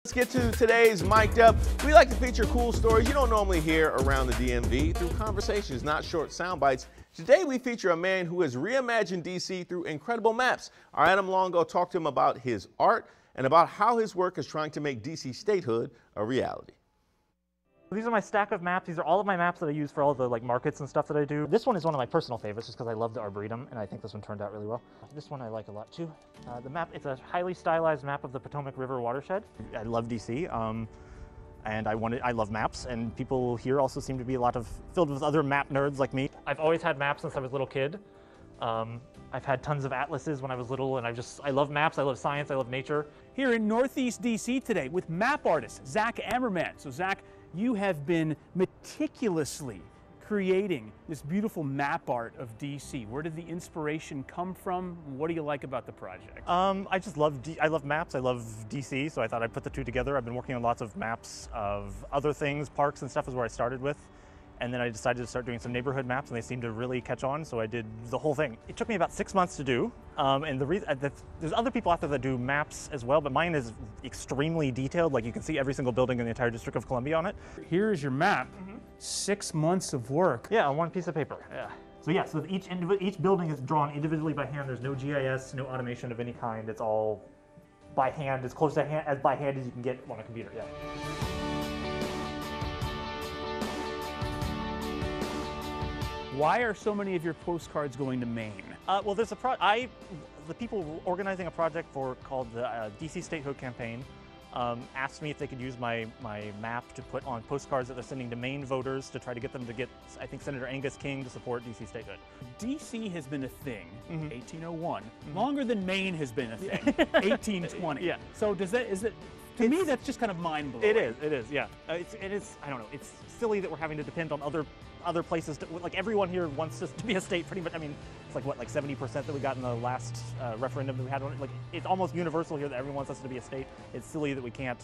Let's get to today's Mic'd Up. We like to feature cool stories you don't normally hear around the DMV through conversations, not short sound bites. Today we feature a man who has reimagined DC through incredible maps. Our Adam Longo talked to him about his art and about how his work is trying to make DC statehood a reality. These are my stack of maps. These are all of my maps that I use for all the markets and stuff that I do. This one is one of my personal favorites just because I love the Arboretum, and I think this one turned out really well. This one I like a lot too. The map, it's a highly stylized map of the Potomac River watershed. I love DC, and I love maps, and people here also seem to be filled with other map nerds like me. I've always had maps since I was a little kid. I've had tons of atlases when I was little, and I love maps, I love science, I love nature. Here in Northeast DC today with map artist Zach Ammerman. So Zach, you have been meticulously creating this beautiful map art of DC. Where did the inspiration come from? What do you like about the project? I just love I love maps, I love DC, so I thought I'd put the two together. I've been working on lots of maps of other things, parks and stuff is where I started with. And then I decided to start doing some neighborhood maps, and they seemed to really catch on, so I did the whole thing. It took me about 6 months to do, and there's other people out there that do maps as well, but mine is extremely detailed. Like, you can see every single building in the entire District of Columbia on it. Here is your map. 6 months of work. Yeah, on one piece of paper. Yeah. So each building is drawn individually by hand. There's no GIS, no automation of any kind. It's all by hand, as close to by hand as you can get on a computer. Yeah. Why are so many of your postcards going to Maine? Well, there's the people organizing a project called the DC Statehood campaign asked me if they could use my map to put on postcards that they're sending to Maine voters to try to get them to get, I think, Senator Angus King to support DC statehood. DC has been a thing, 1801, longer than Maine has been a thing, 1820. Yeah. So to me, that's just kind of mind-blowing. It is, yeah. It is, I don't know, it's silly that we're having to depend on other places like everyone here wants us to be a state pretty much. I mean, it's like what, like 70% that we got in the last referendum that we had. Like, it's almost universal here that everyone wants us to be a state. It's silly that we can't,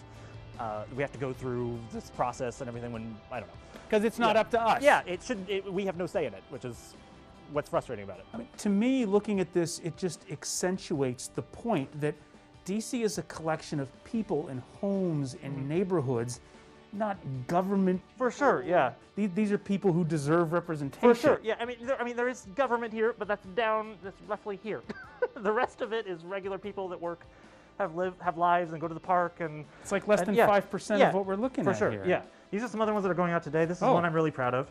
we have to go through this process and everything when, I don't know. Because it's not up to us. Yeah, we have no say in it, which is what's frustrating about it. I mean, to me, looking at this, it just accentuates the point that DC is a collection of people and homes and neighborhoods, not government. For sure, yeah. These are people who deserve representation. For sure, yeah. I mean, there is government here, but that's roughly here. The rest of it is regular people that work, have lives, and go to the park, and it's like less than 5% of what we're looking at here. For sure, yeah. These are some other ones that are going out today. This is one I'm really proud of.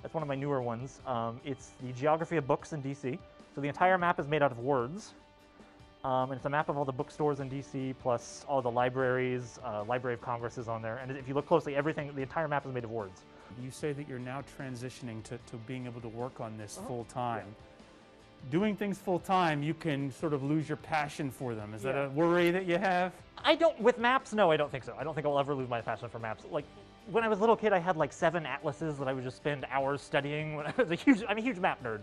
That's one of my newer ones. It's the geography of books in DC. So the entire map is made out of words. And it's a map of all the bookstores in DC, plus all the libraries. Library of Congress is on there. And if you look closely, the entire map is made of words. You say that you're now transitioning to being able to work on this full time. Yeah. Doing things full time, you can sort of lose your passion for them. Is that a worry that you have? With maps, no, I don't think so. I don't think I'll ever lose my passion for maps. Like, when I was a little kid, I had like 7 atlases that I would just spend hours studying. When I was I'm a huge map nerd.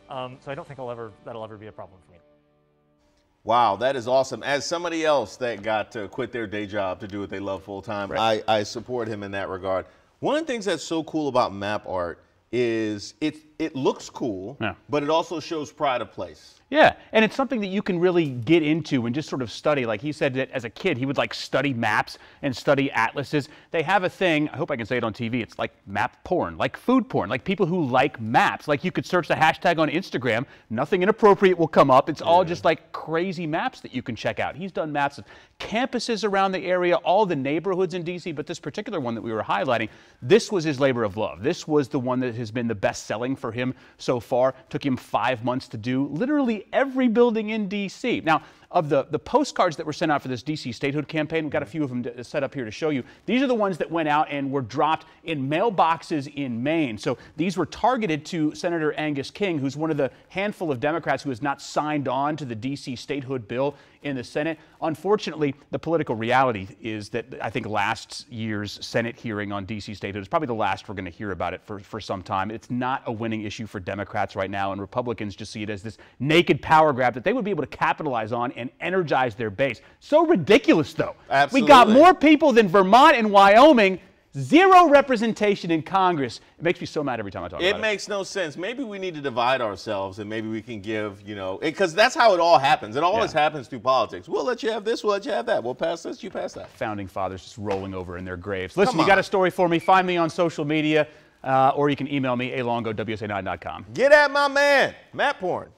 So I don't think that'll ever be a problem for me. Wow, that is awesome. As somebody else that got to quit their day job to do what they love full time, right. I support him in that regard. One of the things that's so cool about map art is it looks cool, but it also shows pride of place. Yeah, and it's something that you can really get into and just sort of study. Like he said that as a kid, he would like study maps and study atlases. They have a thing, I hope I can say it on TV, it's like map porn, like food porn, like people who like maps. Like you could search the hashtag on Instagram, nothing inappropriate will come up. It's all just like crazy maps that you can check out. He's done maps of campuses around the area, all the neighborhoods in DC, but this particular one that we were highlighting, this was his labor of love. This was the one that has been the best selling for him so far. Took him 5 months to do. Literally every building in DC. Now, of the postcards that were sent out for this DC statehood campaign, we've got a few of them set up here to show you. These are the ones that went out and were dropped in mailboxes in Maine. So these were targeted to Senator Angus King, who's one of the handful of Democrats who has not signed on to the DC statehood bill in the Senate. Unfortunately, the political reality is that I think last year's Senate hearing on DC statehood is probably the last we're going to hear about it for some time. It's not a winning issue for Democrats right now, and Republicans just see it as this naked power grab that they would be able to capitalize on and energize their base. So ridiculous, though. Absolutely. We got more people than Vermont and Wyoming, Zero representation in Congress. It makes me so mad every time I talk about it. It makes no sense. Maybe we need to divide ourselves, and maybe we can give, because that's how it all happens. It always happens through politics. We'll let you have this, we'll let you have that. We'll pass this, you pass that. Founding fathers just rolling over in their graves. Listen, you got a story for me, find me on social media, or you can email me, alongo@wsa9.com. Get at my man, Matt Porn.